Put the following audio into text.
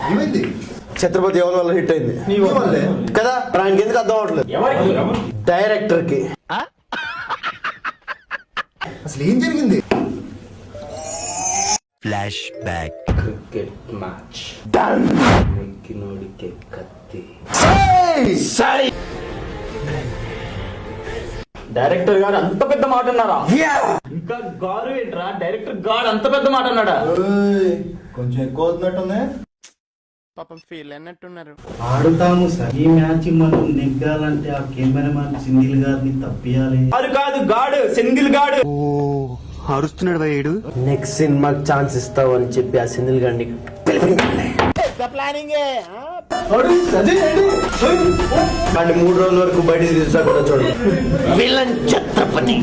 ఏమైంది? ఛత్రపతి ఎవరి వల్ల హిట్ అయింది కదా, ఆయనకి ఎందుకు అర్థం అవ్వట్లేదు. డైరెక్టర్ కి అసలు ఏం జరిగింది? Flash back. Cricket match done. నెక్కినోడికి కత్తి. డైరెక్టర్ గారు అంత పెద్ద మాట అన్నారా? ఇంకా గారు ఏంట్రా, డైరెక్టర్ గారు అంత పెద్ద మాట అన్నాడా? కొంచెం ఎక్కువ అవుతున్నట్టుంది. పాపం ఫీల్ అన్నట్టున్నారు. ఆడుతాము సార్. ఈ మ్యాచ్ మనం నెగ్గాలంటే ఆ కెమెరామ్యాన్ సింగిల్ గారిని తప్పియాలి. అది కాదు, గాడు సింగిల్ గాడు. అరుస్తున్నాడు భయ్యుడు. నెక్స్ట్ సినిమాకి ఛాన్స్ ఇస్తావు అని చెప్పి ఆ సింగిల్ గాడిని వాడిని 3 రోజుల వరకు బయటికి తీసుకురా కూడా చూడండి. విలన్ ఛత్రపతి.